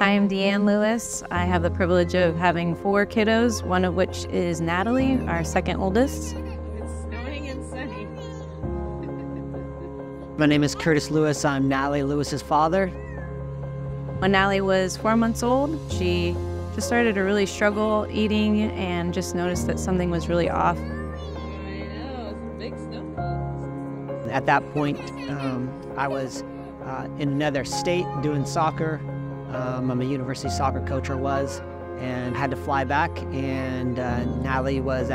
Hi, I'm Deann Lewis. I have the privilege of having 4 kiddos, one of which is Natalie, our second oldest. It's snowing and sunny. My name is Curtis Lewis. I'm Natalie Lewis's father. When Natalie was 4 months old, she just started to really struggle eating and just noticed that something was really off. I know, it's a big snowfall. At that point, I was in another state doing soccer. I'm a university soccer coach, or was, and had to fly back. And Natalie was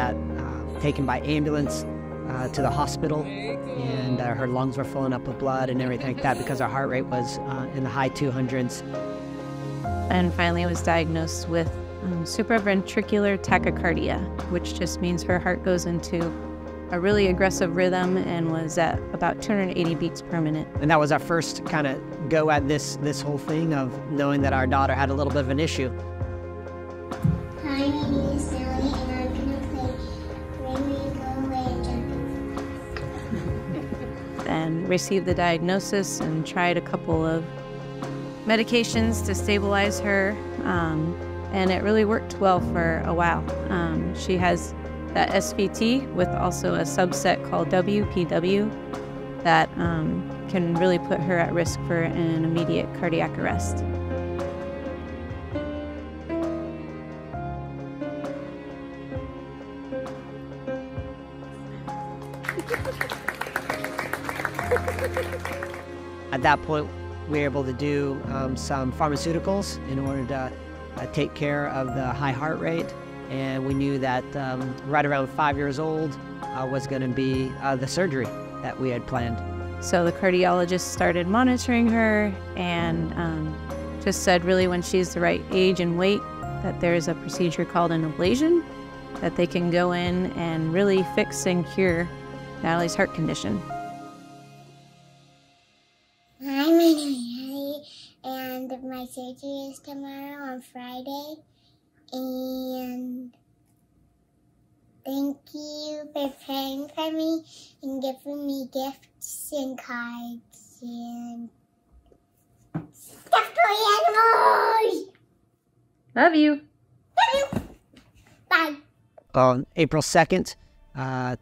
taken by ambulance to the hospital, and her lungs were filling up with blood and everything like that because her heart rate was in the high 200s. And finally was diagnosed with supraventricular tachycardia, which just means her heart goes into a really aggressive rhythm and was at about 280 beats per minute. And that was our first kind of go at this whole thing of knowing that our daughter had a little bit of an issue. Hi, my name is Natalie, and I'm going to play When We Go Away and Jump. And received the diagnosis and tried a couple of medications to stabilize her, and it really worked well for a while. She has that SVT with also a subset called WPW that can really put her at risk for an immediate cardiac arrest. At that point, we were able to do some pharmaceuticals in order to take care of the high heart rate. And we knew that right around 5 years old was going to be the surgery that we had planned. So the cardiologist started monitoring her and just said really when she's the right age and weight that there's a procedure called an ablation that they can go in and really fix and cure Natalie's heart condition. Hi, my name is Natalie, and my surgery is tomorrow on Friday. And thank you for praying for me and giving me gifts and cards and stuffed toy animals. Love you. Love you. Bye. On April 2nd,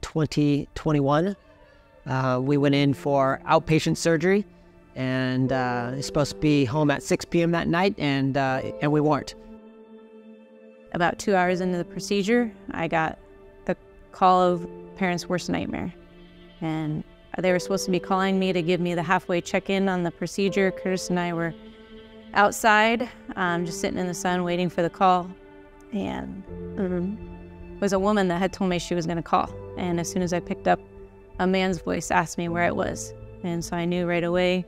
2021, we went in for outpatient surgery, and it's supposed to be home at 6 p.m. that night, and we weren't. About 2 hours into the procedure, I got the call of parents' worst nightmare. And they were supposed to be calling me to give me the halfway check-in on the procedure. Curtis and I were outside, just sitting in the sun waiting for the call. And it was a woman that had told me she was going to call. And as soon as I picked up, a man's voice asked me where I was. And so I knew right away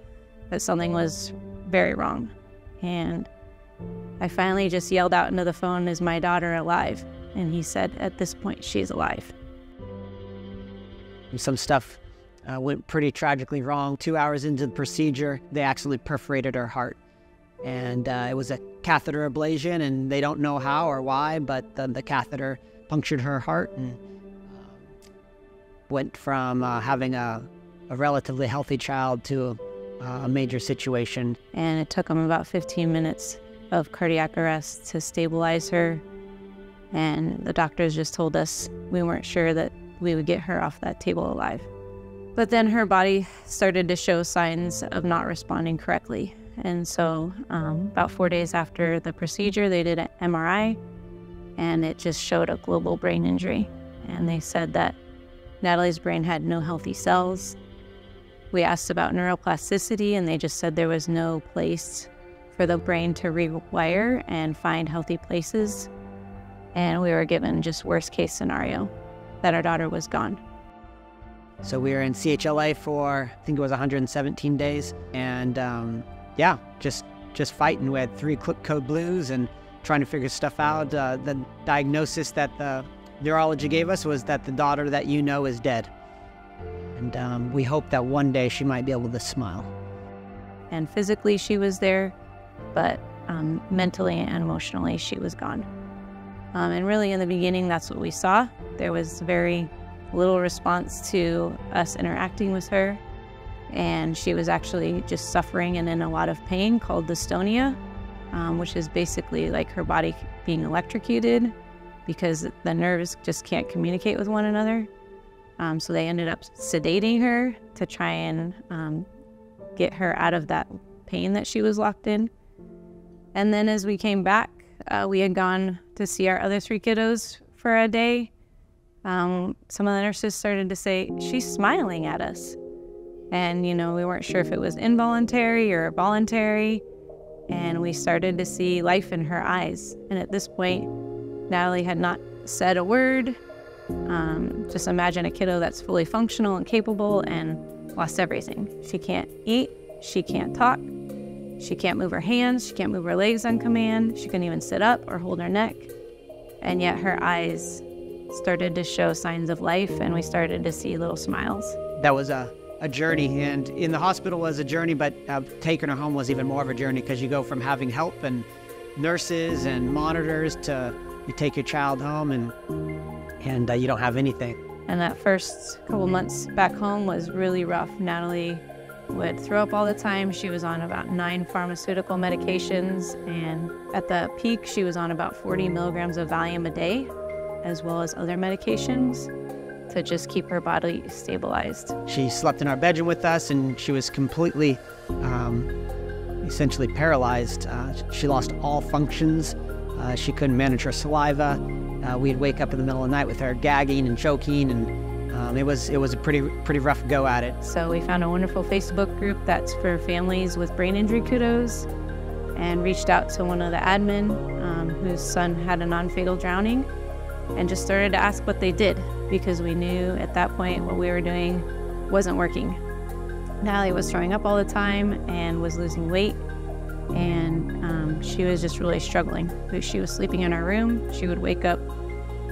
that something was very wrong. And I finally just yelled out into the phone, "Is my daughter alive?" And he said, "At this point, she's alive." Some stuff went pretty tragically wrong. 2 hours into the procedure, they actually perforated her heart. And it was a catheter ablation, and they don't know how or why, but the catheter punctured her heart and went from having a relatively healthy child to a major situation. And it took them about 15 minutes of cardiac arrest to stabilize her. And the doctors just told us we weren't sure that we would get her off that table alive. But then her body started to show signs of not responding correctly. And so about 4 days after the procedure, they did an MRI, and it just showed a global brain injury. And they said that Natalie's brain had no healthy cells. We asked about neuroplasticity, and they just said there was no place for the brain to rewire and find healthy places. And we were given just worst case scenario, that our daughter was gone. So we were in CHLA for, I think it was 117 days. And yeah, just fighting. We had 3 clip code blues and trying to figure stuff out. The diagnosis that the neurology gave us was that the daughter that you know is dead. And we hope that one day she might be able to smile. And physically she was there, but mentally and emotionally she was gone. And really in the beginning, that's what we saw. There was very little response to us interacting with her. And she was actually just suffering and in a lot of pain called dystonia. which is basically like her body being electrocuted because the nerves just can't communicate with one another. So they ended up sedating her to try and get her out of that pain that she was locked in. And then as we came back, we had gone to see our other 3 kiddos for a day. Some of the nurses started to say, she's smiling at us. And, you know, we weren't sure if it was involuntary or voluntary. And we started to see life in her eyes. And at this point, Natalie had not said a word. Just imagine a kiddo that's fully functional and capable and lost everything. She can't eat, she can't talk, she can't move her hands, she can't move her legs on command, she couldn't even sit up or hold her neck. And yet her eyes started to show signs of life, and we started to see little smiles. That was a journey, and in the hospital was a journey, but taking her home was even more of a journey, because you go from having help and nurses and monitors to you take your child home and you don't have anything. And that first couple months back home was really rough. Natalie would throw up all the time. She was on about 9 pharmaceutical medications, and at the peak she was on about 40 milligrams of Valium a day, as well as other medications to just keep her body stabilized. She slept in our bedroom with us, and she was completely, essentially paralyzed. She lost all functions. She couldn't manage her saliva. We'd wake up in the middle of the night with her gagging and choking, and it was a pretty rough go at it. So we found a wonderful Facebook group that's for families with brain injury kiddos, and reached out to one of the admin whose son had a non-fatal drowning, and just started to ask what they did, because we knew at that point what we were doing wasn't working. Natalie was throwing up all the time and was losing weight, and she was just really struggling. She was sleeping in our room. She would wake up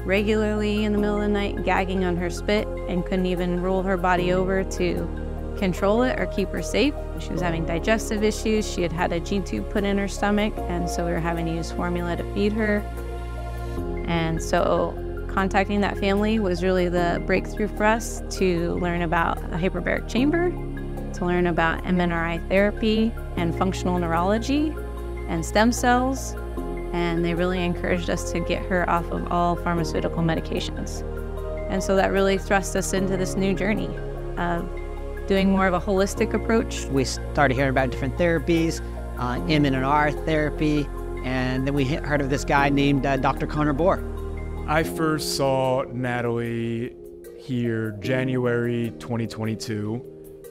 regularly in the middle of the night gagging on her spit and couldn't even roll her body over to control it or keep her safe. She was having digestive issues. She had had a G-tube put in her stomach, and so we were having to use formula to feed her. And so contacting that family was really the breakthrough for us to learn about a hyperbaric chamber, to learn about MNRI therapy and functional neurology and stem cells. And they really encouraged us to get her off of all pharmaceutical medications. And so that really thrust us into this new journey of doing more of a holistic approach. We started hearing about different therapies, MNRI therapy, and then we heard of this guy named Dr. Connor Bohr. I first saw Natalie here January 2022.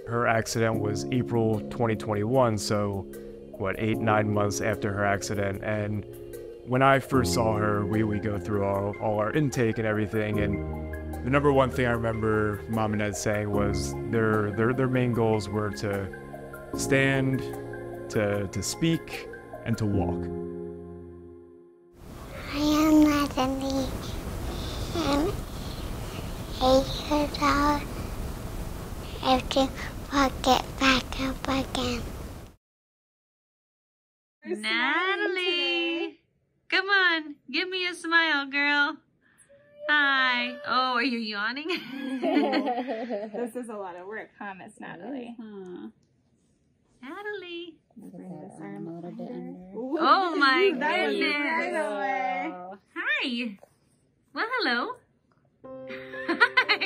Her accident was April 2021, so what, 8-9 months after her accident. And when I first saw her, we go through all our intake and everything, and the number one thing I remember Mom and Dad saying was their main goals were to stand, to speak, and to walk. I am Natalie. I'm 8 years old. I have to walk it back up again. Natalie, come on, give me a smile, girl. Hi. Oh, are you yawning? This is a lot of work, huh, Miss Natalie? Natalie. Bring this arm a little bit under. Oh my That was goodness. right away. Hi. Well, hello. Hi.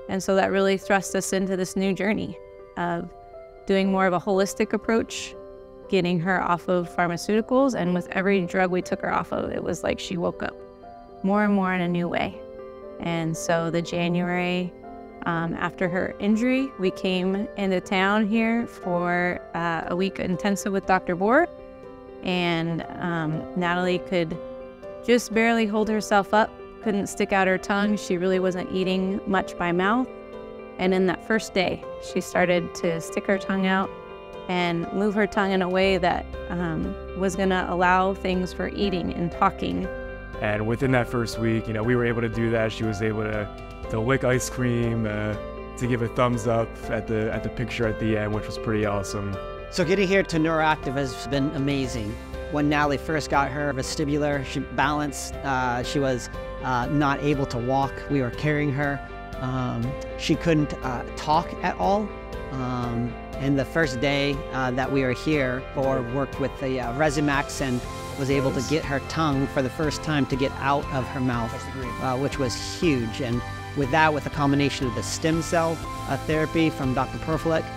And so that really thrust us into this new journey of doing more of a holistic approach, getting her off of pharmaceuticals, and with every drug we took her off of, it was like she woke up more and more in a new way. And so the January after her injury, we came into town here for a week intensive with Dr. Bohr, and Natalie could just barely hold herself up, couldn't stick out her tongue. She really wasn't eating much by mouth. And in that first day, she started to stick her tongue out and move her tongue in a way that was gonna allow things for eating and talking. And within that first week, we were able to do that. She was able to lick ice cream, to give a thumbs up at the picture at the end, which was pretty awesome. So getting here to Neuroactive has been amazing. When Natalie first got her vestibular, she balanced, she was not able to walk. We were carrying her. She couldn't talk at all. And the first day that we were here, or worked with the Resimax and was able to get her tongue for the first time to get out of her mouth, which was huge. And with that, with a combination of the stem cell therapy from Dr. Perforated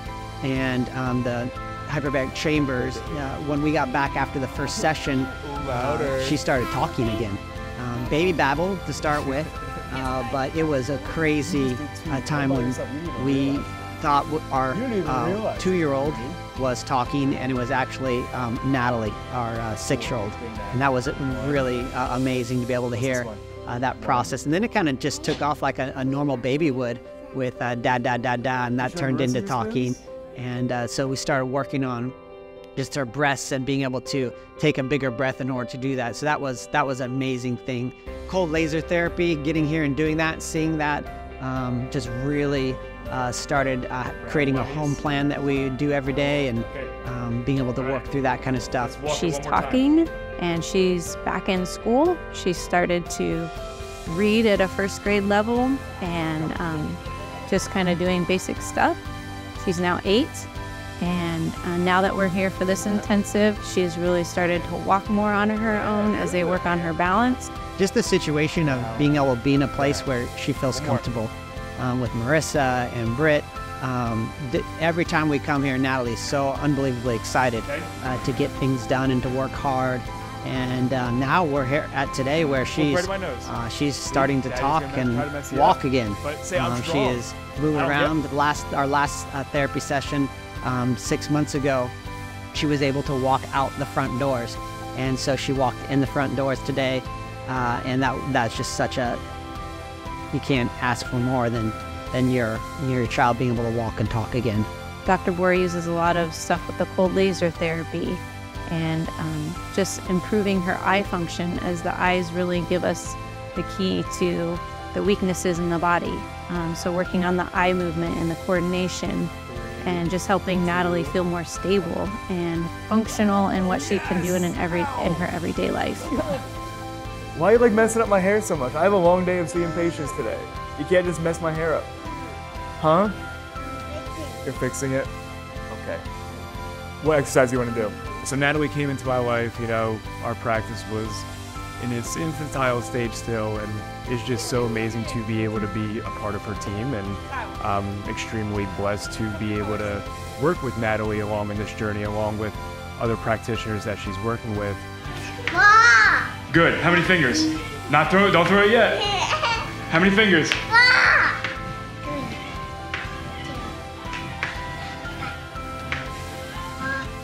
and the hyperbaric chambers, when we got back after the first session, she started talking again. Baby babble to start with, but it was a crazy time when we thought our 2-year-old was talking, and it was actually Natalie, our 6-year-old. And that was really amazing to be able to hear that process. And then it kind of just took off like a normal baby would with da, da, da, da, and that turned into talking. And so we started working on just her breaths and being able to take a bigger breath in order to do that. So that was an amazing thing. Cold laser therapy, getting here and doing that, seeing that, just really started creating a home plan that we do every day, and being able to work through that kind of stuff. She's talking, and she's back in school. She started to read at a first grade level, and just kind of doing basic stuff. She's now 8, and now that we're here for this intensive, she's really started to walk more on her own as they work on her balance. Just the situation of being able to be in a place where she feels comfortable. With Marissa and Britt, every time we come here, Natalie's so unbelievably excited to get things done and to work hard. And now we're here at today where she's starting to talk and walk again. She is moving around. Our last therapy session 6 months ago, she was able to walk out the front doors, and so she walked in the front doors today, and that's just such a, you can't ask for more than your child being able to walk and talk again. Dr. Boer uses a lot of stuff with the cold laser therapy, and just improving her eye function, as the eyes really give us the key to the weaknesses in the body. So working on the eye movement and the coordination, and just helping Natalie feel more stable and functional in what she can do in her everyday life. Why are you like messing up my hair so much? I have a long day of seeing patients today. You can't just mess my hair up. Huh? You're fixing it? Okay. What exercise do you want to do? So Natalie came into my life, our practice was in its infantile stage still, and it's just so amazing to be able to be a part of her team, and I'm extremely blessed to be able to work with Natalie along in this journey, along with other practitioners that she's working with. Ma! Good. How many fingers? Don't throw it yet. How many fingers?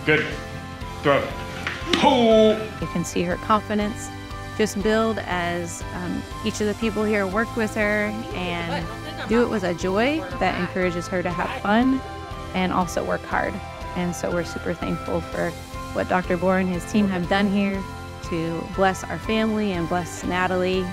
Good. Throw. Oh! You can see her confidence just build as each of the people here work with her and do it with a joy that encourages her to have fun and also work hard. And so we're super thankful for what Dr. Boer and his team have done here to bless our family and bless Natalie.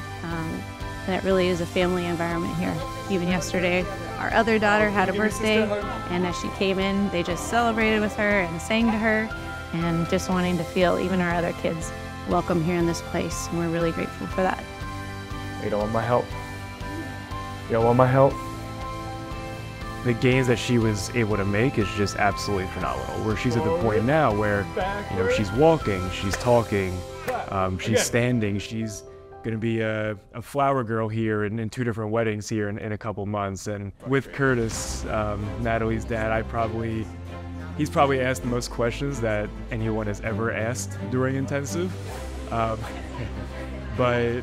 And it really is a family environment here. Even yesterday, our other daughter had a birthday, and as she came in, they just celebrated with her and sang to her, and just wanting to feel even our other kids welcome here in this place. And we're really grateful for that. You don't want my help? You don't want my help? The gains that she was able to make is just absolutely phenomenal. Where she's at the point now where, she's walking, she's talking, she's standing, she's going to be a flower girl here in 2 different weddings here in a couple months. And with Curtis, Natalie's dad, he's probably asked the most questions that anyone has ever asked during intensive. But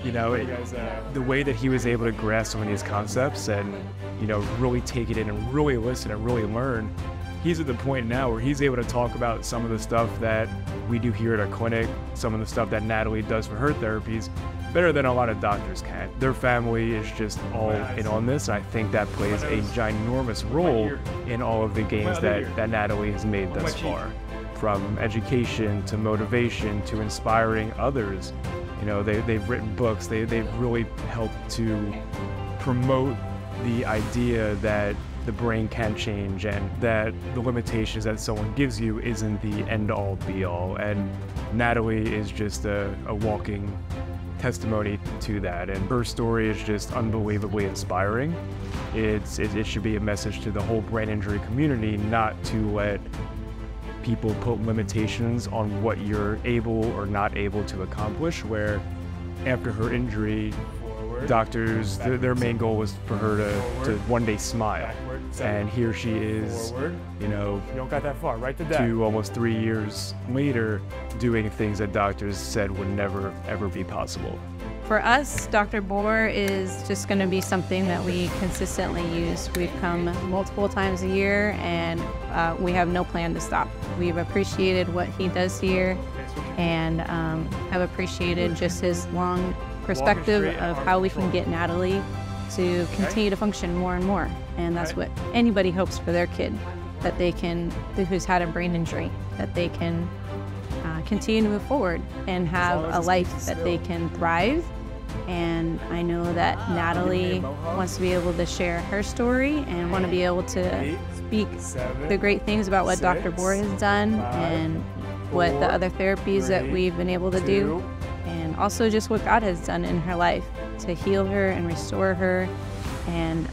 the way that he was able to grasp some of these concepts and really take it in and really listen and really learn, he's at the point now where he's able to talk about some of the stuff that we do here at our clinic, some of the stuff that Natalie does for her therapies, better than a lot of doctors can. Their family is just all in on this, and I think that plays a ginormous role in all of the gains that Natalie has made thus far. From education to motivation to inspiring others. They've written books, they've really helped to promote the idea that the brain can change and that the limitations that someone gives you isn't the end-all be-all. And Natalie is just a walking testimony to that, and her story is just unbelievably inspiring. It should be a message to the whole brain injury community not to let people put limitations on what you're able or not able to accomplish, where after her injury, doctors, their main goal was for her to one day smile. And here she is, you know, You don't got that far, right to that. 2, almost 3 years later, doing things that doctors said would never, ever be possible. For us, Dr. Bohr is just going to be something that we consistently use. We've come multiple times a year, and we have no plan to stop. We've appreciated what he does here, and have appreciated just his long perspective of how we can get Natalie to continue to function more and more. And that's what anybody hopes for their kid, that they can, who's had a brain injury, that they can continue to move forward and have a life that they can thrive. And I know that Natalie wants to be able to share her story and want to be able to speak the great things about what Dr. Bohr has done and what the other therapies that we've been able to do, and also just what God has done in her life to heal her and restore her, and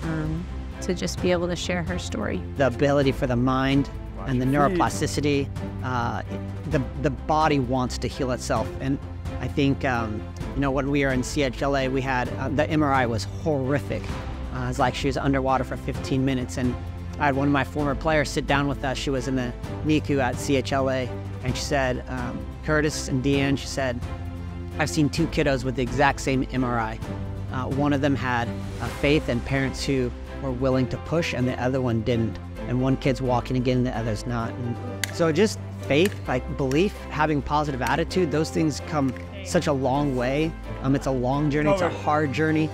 to just be able to share her story. The ability for the mind and the neuroplasticity, the body wants to heal itself. And I think, you know, when we were in CHLA, we had, the MRI was horrific. It was like she was underwater for 15 minutes. And I had one of my former players sit down with us. She was in the NICU at CHLA. And she said, Curtis and Deann, she said, I've seen 2 kiddos with the exact same MRI. One of them had faith and parents who were willing to push, and the other one didn't. And one kid's walking again, the other's not. And so just faith, like belief, having positive attitude, those things come such a long way. It's a long journey, it's a hard journey.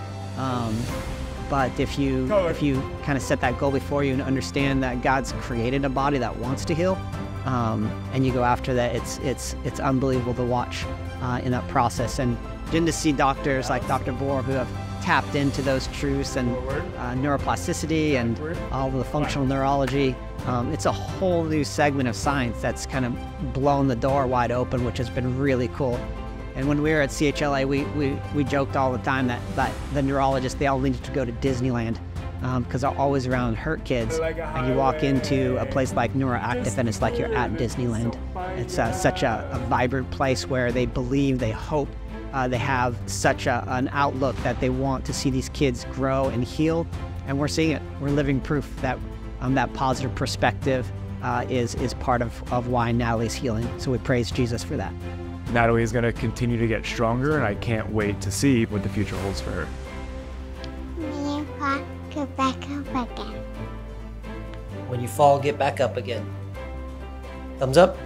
But if you kind of set that goal before you and understand that God's created a body that wants to heal, and you go after that, it's unbelievable to watch in that process. And then to see doctors like Dr. Bohr who have tapped into those truths and neuroplasticity and all of the functional neurology. It's a whole new segment of science that's kind of blown the door wide open, which has been really cool. And when we were at CHLA, we joked all the time that the neurologists, they all needed to go to Disneyland because they're always around hurt kids. And you walk into a place like Neuroactive and it's like you're at Disneyland. It's such a vibrant place where they believe, they hope, they have such an outlook that they want to see these kids grow and heal. And we're seeing it. We're living proof that that positive perspective is part of why Natalie's healing. So we praise Jesus for that. Natalie is going to continue to get stronger, and I can't wait to see what the future holds for her. Me and Pop, get back up again. When you fall, get back up again. Thumbs up.